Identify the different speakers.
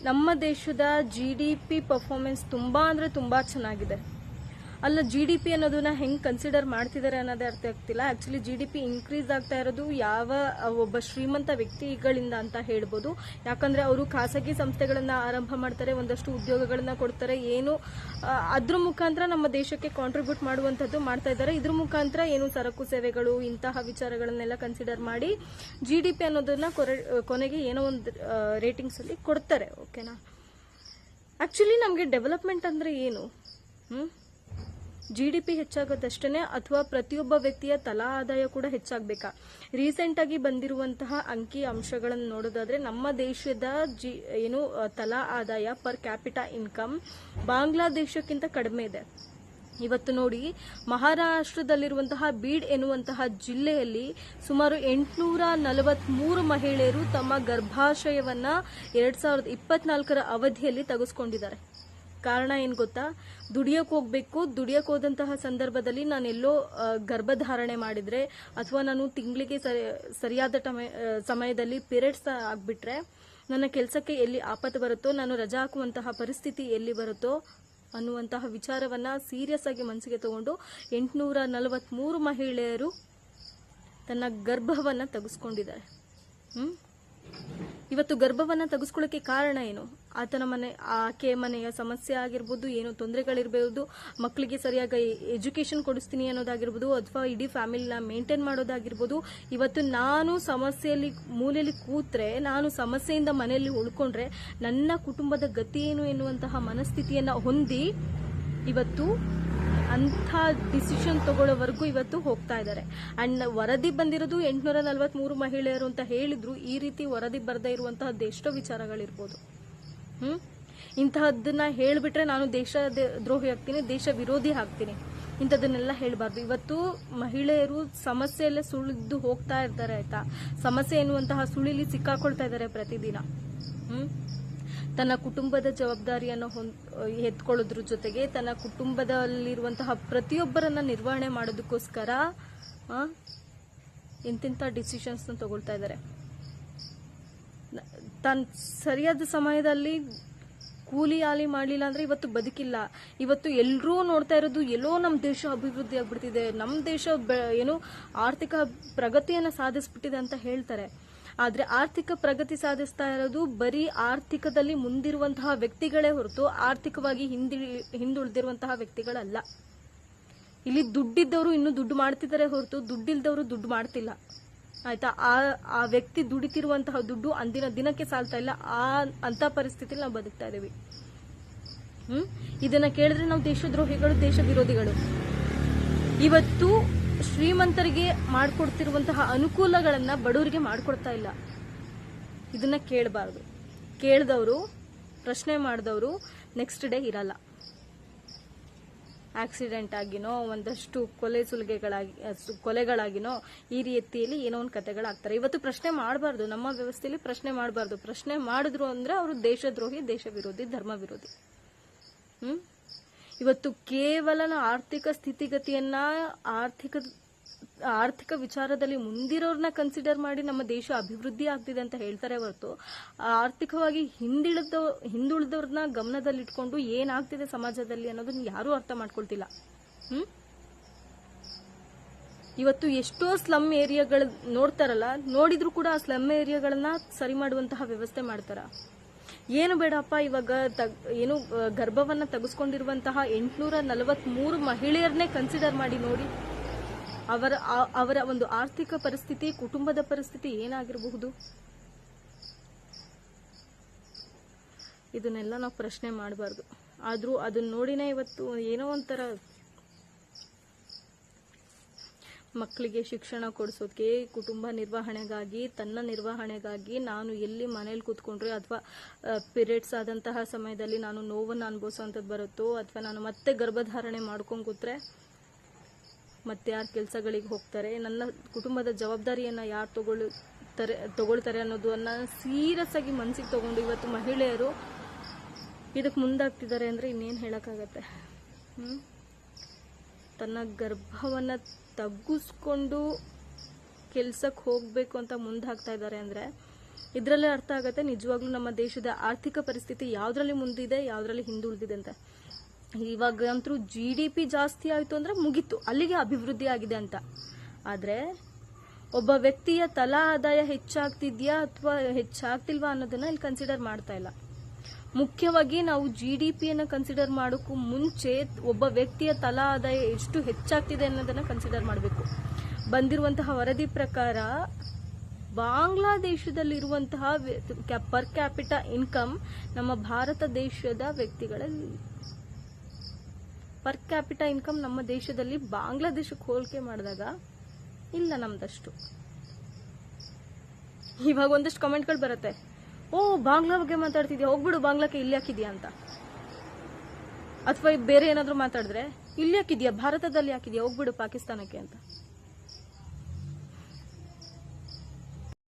Speaker 1: ನಮ್ಮ ದೇಶದ GDP performance ತುಂಬ ಅಂದರೆ ತುಂಬ ಚೆನ್ನಾಗಿದೆ. ಅಲ್ಲ, GDP ಅನ್ನೋದನ್ನ ಹೆಂಗೆ ಕನ್ಸಿಡರ್ ಮಾಡ್ತಿದ್ದಾರೆ ಅನ್ನೋದೇ ಅರ್ಥ ಆಗ್ತಿಲ್ಲ. ಆ್ಯಕ್ಚುಲಿ GDP ಇನ್ಕ್ರೀಸ್ ಆಗ್ತಾ ಇರೋದು ಯಾವ ಒಬ್ಬ ಶ್ರೀಮಂತ ವ್ಯಕ್ತಿಗಳಿಂದ ಅಂತ ಹೇಳ್ಬೋದು. ಯಾಕಂದರೆ ಅವರು ಖಾಸಗಿ ಸಂಸ್ಥೆಗಳನ್ನು ಆರಂಭ ಮಾಡ್ತಾರೆ, ಒಂದಷ್ಟು ಉದ್ಯೋಗಗಳನ್ನು ಕೊಡ್ತಾರೆ, ಏನು ಅದ್ರ ಮುಖಾಂತರ ನಮ್ಮ ದೇಶಕ್ಕೆ ಕಾಂಟ್ರಿಬ್ಯೂಟ್ ಮಾಡುವಂಥದ್ದು ಮಾಡ್ತಾ ಇದ್ದಾರೆ. ಇದ್ರ ಮುಖಾಂತರ ಏನು ಸರಕು ಸೇವೆಗಳು ಇಂತಹ ವಿಚಾರಗಳನ್ನೆಲ್ಲ ಕನ್ಸಿಡರ್ ಮಾಡಿ GDP ಅನ್ನೋದನ್ನ ಕೊನೆಗೆ ಏನೋ ಒಂದು ರೇಟಿಂಗ್ಸಲ್ಲಿ ಕೊಡ್ತಾರೆ. ಓಕೆನಾ? ಆ್ಯಕ್ಚುಲಿ ನಮಗೆ ಡೆವಲಪ್ಮೆಂಟ್ ಅಂದರೆ ಏನು? GDP ಹೆಚ್ಚಾಗೋದಷ್ಟೇ ಅಥವಾ ಪ್ರತಿಯೊಬ್ಬ ವ್ಯಕ್ತಿಯ ತಲಾ ಆದಾಯ ಕೂಡ ಹೆಚ್ಚಾಗಬೇಕಾ? ರೀಸೆಂಟಾಗಿ ಬಂದಿರುವಂತಹ ಅಂಕಿ ಅಂಶಗಳನ್ನು ನೋಡೋದಾದ್ರೆ ನಮ್ಮ ದೇಶದ ತಲಾ ಆದಾಯ ಪರ್ ಕ್ಯಾಪಿಟಾ ಇನ್ಕಮ್ ಬಾಂಗ್ಲಾದೇಶಕ್ಕಿಂತ ಕಡಿಮೆ ಇದೆ. ಇವತ್ತು ನೋಡಿ, ಮಹಾರಾಷ್ಟ್ರದಲ್ಲಿರುವಂತಹ ಬೀಡ್ ಎನ್ನುವಂತಹ ಜಿಲ್ಲೆಯಲ್ಲಿ ಸುಮಾರು 843 ಮಹಿಳೆಯರು ತಮ್ಮ ಗರ್ಭಾಶಯವನ್ನ 2024ರ ಅವಧಿಯಲ್ಲಿ ತೆಗೆದುಕೊಂಡಿದ್ದಾರೆ. ಕಾರಣ ಏನು ಗೊತ್ತಾ? ದುಡಿಯೋಕೆ ಹೋಗ್ಬೇಕು, ದುಡಿಯೋಕೆ ಹೋದಂತಹ ಸಂದರ್ಭದಲ್ಲಿ ನಾನೆಲ್ಲೋ ಗರ್ಭಧಾರಣೆ ಮಾಡಿದ್ರೆ ಅಥವಾ ನಾನು ತಿಂಗಳಿಗೆ ಸರಿಯಾದ ಸಮಯದಲ್ಲಿ ಪೀರಿಯಡ್ಸ್ ಆಗಿಬಿಟ್ರೆ ನನ್ನ ಕೆಲಸಕ್ಕೆ ಎಲ್ಲಿ ಆಪತ್ತು ಬರುತ್ತೋ, ನಾನು ರಜಾ ಹಾಕುವಂತಹ ಪರಿಸ್ಥಿತಿ ಎಲ್ಲಿ ಬರುತ್ತೋ ಅನ್ನುವಂತಹ ವಿಚಾರವನ್ನ ಸೀರಿಯಸ್ ಆಗಿ ಮನಸ್ಸಿಗೆ ತಗೊಂಡು 843 ಮಹಿಳೆಯರು ತನ್ನ ಗರ್ಭವನ್ನ ತೆಗೆದುಕೊಂಡಿದ್ದಾರೆ. ಇವತ್ತು ಗರ್ಭವನ್ನ ತೆಗೆದುಕೊಳ್ಳೋಕೆ ಕಾರಣ ಏನು? ಆಕೆ ಮನೆಯ ಸಮಸ್ಯೆ ಆಗಿರ್ಬೋದು, ಏನೋ ತೊಂದರೆಗಳಿರ್ಬೋದು, ಮಕ್ಕಳಿಗೆ ಸರಿಯಾಗಿ ಎಜುಕೇಶನ್ ಕೊಡಿಸ್ತೀನಿ ಅನ್ನೋದಾಗಿರ್ಬೋದು, ಅಥವಾ ಇಡೀ ಫ್ಯಾಮಿಲಿನ ಮೇಂಟೈನ್ ಮಾಡೋದಾಗಿರ್ಬೋದು. ಇವತ್ತು ನಾನು ಸಮಸ್ಯೆಯಲ್ಲಿ ಮೂಲೆಯಲ್ಲಿ ಕೂತ್ರೆ, ನಾನು ಸಮಸ್ಯೆಯಿಂದ ಮನೆಯಲ್ಲಿ ಉಳ್ಕೊಂಡ್ರೆ ನನ್ನ ಕುಟುಂಬದ ಗತಿ ಏನು ಎನ್ನುವಂತಹ ಮನಸ್ಥಿತಿಯನ್ನ ಹೊಂದಿ ಇವತ್ತು ಅಂಥ ಡಿಸಿಷನ್ ತಗೊಳ್ಳೋವರೆಗೂ ಇವತ್ತು ಹೋಗ್ತಾ ಇದ್ದಾರೆ. ಅಂಡ್ ವರದಿ ಬಂದಿರೋದು 843 ಮಹಿಳೆಯರು ಅಂತ ಹೇಳಿದ್ರು. ಈ ರೀತಿ ವರದಿ ಬರದೇ ಇರುವಂತಹ ಎಷ್ಟೋ ವಿಚಾರಗಳಿರ್ಬೋದು. ಇಂತಹದ್ದನ್ನ ಹೇಳ್ಬಿಟ್ರೆ ನಾನು ದೇಶ ದ್ರೋಹಿ ಆಗ್ತೀನಿ, ದೇಶ ವಿರೋಧಿ ಆಗ್ತೀನಿ, ಇಂಥದನ್ನೆಲ್ಲ ಹೇಳಬಾರ್ದು. ಇವತ್ತು ಮಹಿಳೆಯರು ಸಮಸ್ಯೆಯಲ್ಲೇ ಸುಳಿದು ಹೋಗ್ತಾ ಇರ್ತಾರೆ. ಆಯ್ತಾ? ಸಮಸ್ಯೆ ಎನ್ನುವಂತಹ ಸುಳಿಲಿ ಸಿಕ್ಕಾಕೊಳ್ತಾ ಇದ್ದಾರೆ ಪ್ರತಿದಿನ. ತನ್ನ ಕುಟುಂಬದ ಜವಾಬ್ದಾರಿಯನ್ನು ಎತ್ಕೊಳ್ಳೋದ್ರ ಜೊತೆಗೆ ತನ್ನ ಕುಟುಂಬದಲ್ಲಿರುವಂತಹ ಪ್ರತಿಯೊಬ್ಬರನ್ನ ನಿರ್ವಹಣೆ ಮಾಡೋದಕ್ಕೋಸ್ಕರ ಇಂತಿಂಥ ಡಿಸಿಷನ್ಸ್ ತಗೊಳ್ತಾ ಇದ್ದಾರೆ. ಸರಿಯಾದ ಸಮಯದಲ್ಲಿ ಕೂಲಿ ಆಲಿ ಮಾಡಲಿಲ್ಲ ಅಂದ್ರೆ ಇವತ್ತು ಬದುಕಿಲ್ಲ. ಇವತ್ತು ಎಲ್ಲರೂ ನೋಡ್ತಾ ಇರೋದು ಎಲ್ಲೋ ನಮ್ಮ ದೇಶ ಅಭಿವೃದ್ಧಿ ಆಗ್ಬಿಡ್ತಿದೆ, ನಮ್ಮ ದೇಶ ಆರ್ಥಿಕ ಪ್ರಗತಿಯನ್ನ ಸಾಧಿಸ್ಬಿಟ್ಟಿದೆ ಅಂತ ಹೇಳ್ತಾರೆ. ಆದ್ರೆ ಆರ್ಥಿಕ ಪ್ರಗತಿ ಸಾಧಿಸ್ತಾ ಇರೋದು ಬರೀ ಆರ್ಥಿಕದಲ್ಲಿ ಮುಂದಿರುವಂತಹ ವ್ಯಕ್ತಿಗಳೇ ಹೊರತು ಆರ್ಥಿಕವಾಗಿ ಹಿಂದುಳಿದಿರುವಂತಹ ವ್ಯಕ್ತಿಗಳಲ್ಲ. ಇಲ್ಲಿ ದುಡ್ಡಿದ್ದವರು ಇನ್ನೂ ದುಡ್ಡು ಮಾಡ್ತಿದ್ದಾರೆ ಹೊರತು ದುಡ್ಡಿಲ್ದವರು ದುಡ್ಡು ಮಾಡ್ತಿಲ್ಲ. ಆಯ್ತಾ? ಆ ವ್ಯಕ್ತಿ ದುಡಿತಿರುವಂತಹ ದುಡ್ಡು ಅಂದಿನ ದಿನಕ್ಕೆ ಸಾಲ್ತಾ ಇಲ್ಲ. ಅಂತ ಪರಿಸ್ಥಿತಿಲಿ ನಾವು ಬದುಕ್ತಾ ಇದೀವಿ. ಇದನ್ನ ಕೇಳಿದ್ರೆ ನಾವು ದೇಶದ್ರೋಹಿಗಳು, ದೇಶ ವಿರೋಧಿಗಳು. ಇವತ್ತು ಶ್ರೀಮಂತರಿಗೆ ಮಾಡಿಕೊಡ್ತಿರುವಂತಹ ಅನುಕೂಲಗಳನ್ನ ಬಡವರಿಗೆ ಮಾಡಿಕೊಡ್ತಾ ಇಲ್ಲ. ಇದನ್ನ ಕೇಳಬಾರ್ದು. ಕೇಳಿದವರು, ಪ್ರಶ್ನೆ ಮಾಡಿದವರು ನೆಕ್ಸ್ಟ್ ಡೇ ಇರಲ್ಲ. ಆಕ್ಸಿಡೆಂಟ್ ಆಗಿನೋ, ಒಂದಷ್ಟು ಕೊಲೆಗಳಾಗಿನೋ ಈ ರೀತಿಯಲ್ಲಿ ಏನೋ ಒಂದು ಕಥೆಗಳಾಗ್ತಾರೆ. ಇವತ್ತು ಪ್ರಶ್ನೆ ಮಾಡಬಾರ್ದು. ನಮ್ಮ ವ್ಯವಸ್ಥೆಯಲ್ಲಿ ಪ್ರಶ್ನೆ ಮಾಡಬಾರ್ದು. ಪ್ರಶ್ನೆ ಮಾಡಿದ್ರು ಅಂದ್ರೆ ಅವರು ದೇಶದ್ರೋಹಿ, ದೇಶ ವಿರೋಧಿ, ಧರ್ಮ ವಿರೋಧಿ. ಇವತ್ತು ಕೇವಲ ಆರ್ಥಿಕ ಸ್ಥಿತಿಗತಿಯನ್ನ ಆರ್ಥಿಕ ವಿಚಾರದಲ್ಲಿ ಮುಂದಿರೋರ್ನ ಕನ್ಸಿಡರ್ ಮಾಡಿ ನಮ್ಮ ದೇಶ ಅಭಿವೃದ್ಧಿ ಆಗ್ತಿದೆ ಅಂತ ಹೇಳ್ತಾರೆ ಹೊರತು ಆರ್ಥಿಕವಾಗಿ ಹಿಂದುಳಿದವ್ರನ್ನ ಗಮನದಲ್ಲಿಟ್ಕೊಂಡು ಏನಾಗ್ತಿದೆ ಸಮಾಜದಲ್ಲಿ ಅನ್ನೋದನ್ನ ಯಾರೂ ಅರ್ಥ ಮಾಡ್ಕೊಳ್ತಿಲ್ಲ. ಇವತ್ತು ಎಷ್ಟೋ ಸ್ಲಮ್ ಏರಿಯಾಗಳು ನೋಡ್ತಾರಲ್ಲ, ನೋಡಿದ್ರು ಕೂಡ ಆ ಸ್ಲಮ್ ಏರಿಯಾಗಳನ್ನ ಸರಿ ಮಾಡುವಂತಹ ವ್ಯವಸ್ಥೆ ಮಾಡ್ತಾರ. ಏನು ಬೇಡಪ್ಪ, ಇವಾಗ ಗರ್ಭವನ್ನ ತೆಗೆದುಕೊಂಡಿರುವಂತಹ 843 ಮಹಿಳೆಯರನ್ನೇ ಕನ್ಸಿಡರ್ ಮಾಡಿ ನೋಡಿ. ಅವರ ಒಂದು ಆರ್ಥಿಕ ಪರಿಸ್ಥಿತಿ, ಕುಟುಂಬದ ಪರಿಸ್ಥಿತಿ ಏನಾಗಿರಬಹುದು? ಇದನ್ನೆಲ್ಲ ನಾವು ಪ್ರಶ್ನೆ ಮಾಡಬಾರ್ದು. ಆದ್ರೂ ಅದನ್ನ ನೋಡಿನೇ ಇವತ್ತು ಏನೋ ಒಂಥರ ಮಕ್ಕಳಿಗೆ ಶಿಕ್ಷಣ ಕೊಡಿಸೋದಕ್ಕೆ, ಕುಟುಂಬ ನಿರ್ವಹಣೆಗಾಗಿ, ತನ್ನ ನಿರ್ವಹಣೆಗಾಗಿ ನಾನು ಎಲ್ಲಿ ಮನೇಲಿ ಕೂತ್ಕೊಂಡ್ರೆ ಅಥವಾ ಪೀರಿಯಡ್ಸ್ ಆದಂತಹ ಸಮಯದಲ್ಲಿ ನಾನು ನೋವನ್ನು ಅನುಭವಿಸೋಂಥದ್ದು ಬರುತ್ತೋ, ಅಥವಾ ನಾನು ಮತ್ತೆ ಗರ್ಭಧಾರಣೆ ಮಾಡ್ಕೊಂಡು ಕೂತ್ರೆ ಮತ್ತೆ ಯಾರು ಕೆಲಸಗಳಿಗೆ ಹೋಗ್ತಾರೆ, ನನ್ನ ಕುಟುಂಬದ ಜವಾಬ್ದಾರಿಯನ್ನ ಯಾರು ತಗೊಳ್ತಾರೆ ಅನ್ನೋದನ್ನ ಸೀರಿಯಸ್ ಆಗಿ ಮನಸ್ಸಿಗೆ ತಗೊಂಡು ಇವತ್ತು ಮಹಿಳೆಯರು ಇದಕ್ಕೆ ಮುಂದಾಗ್ತಿದ್ದಾರೆ ಅಂದ್ರೆ ಇನ್ನೇನು ಹೇಳಕ್ಕಾಗತ್ತೆ? ತನ್ನ ಗರ್ಭವನ್ನ ತಗ್ಗಿಸ್ಕೊಂಡು ಕೆಲ್ಸಕ್ಕೆ ಹೋಗ್ಬೇಕು ಅಂತ ಮುಂದಾಗ್ತಾ ಇದ್ದಾರೆ ಅಂದ್ರೆ ಇದರಲ್ಲೇ ಅರ್ಥ ಆಗುತ್ತೆ ನಿಜವಾಗ್ಲೂ ನಮ್ಮ ದೇಶದ ಆರ್ಥಿಕ ಪರಿಸ್ಥಿತಿ ಯಾವ್ದ್ರಲ್ಲಿ ಮುಂದಿದೆ, ಯಾವ್ದ್ರಲ್ಲಿ ಹಿಂದುಳಿದಿದೆ ಅಂತ. ಇವಾಗಂತೂ GDP ಜಾಸ್ತಿ ಆಯ್ತು ಅಂದ್ರೆ ಮುಗೀತು, ಅಲ್ಲಿಗೆ ಅಭಿವೃದ್ಧಿ ಆಗಿದೆ ಅಂತ. ಆದ್ರೆ ಒಬ್ಬ ವ್ಯಕ್ತಿಯ ತಲಾ ಆದಾಯ ಹೆಚ್ಚಾಗ್ತಿದ್ಯಾ ಅಥವಾ ಹೆಚ್ಚಾಗ್ತಿಲ್ವಾ ಅನ್ನೋದನ್ನ ಇಲ್ಲಿ ಕನ್ಸಿಡರ್ ಮಾಡ್ತಾ ಇಲ್ಲ. ಮುಖ್ಯವಾಗಿ ನಾವು GDPಯನ್ನ ಕನ್ಸಿಡರ್ ಮಾಡೋಕ್ಕೂ ಮುಂಚೆ ಒಬ್ಬ ವ್ಯಕ್ತಿಯ ತಲಾ ಆದಾಯ ಎಷ್ಟು ಹೆಚ್ಚಾಗ್ತಿದೆ ಅನ್ನೋದನ್ನ ಕನ್ಸಿಡರ್ ಮಾಡಬೇಕು. ಬಂದಿರುವಂತಹ ವರದಿ ಪ್ರಕಾರ ಬಾಂಗ್ಲಾದೇಶದಲ್ಲಿರುವಂತಹ ಪರ್ ಕ್ಯಾಪಿಟಾ ಇನ್ಕಮ್ ನಮ್ಮ ಭಾರತ ದೇಶದ ವ್ಯಕ್ತಿಗಳಲ್ಲಿ ಪರ್ ಕ್ಯಾಪಿಟಾ ಇನ್ಕಮ್ ನಮ್ಮ ದೇಶದಲ್ಲಿ ಬಾಂಗ್ಲಾದೇಶಕ್ಕೆ ಹೋಲಿಕೆ ಮಾಡಿದಾಗ ಇಲ್ಲ ನಮ್ದಷ್ಟು. ಇವಾಗ ಒಂದಷ್ಟು ಕಮೆಂಟ್ಗಳು ಬರುತ್ತೆ, ಓ ಬಾಂಗ್ಲಾ ಬಗ್ಗೆ ಮಾತಾಡ್ತಿದ್ಯಾ, ಹೋಗ್ಬಿಡು ಬಾಂಗ್ಲಾಕ್ಕೆ ಇಲ್ಲಿ ಹಾಕಿದ್ಯಾ ಅಂತ. ಅಥವಾ ಬೇರೆ ಏನಾದ್ರು ಮಾತಾಡಿದ್ರೆ ಇಲ್ಲಿ ಹಾಕಿದ್ಯಾ, ಭಾರತದಲ್ಲಿ ಹಾಕಿದ್ಯಾ, ಹೋಗ್ಬಿಡು ಪಾಕಿಸ್ತಾನಕ್ಕೆ ಅಂತ.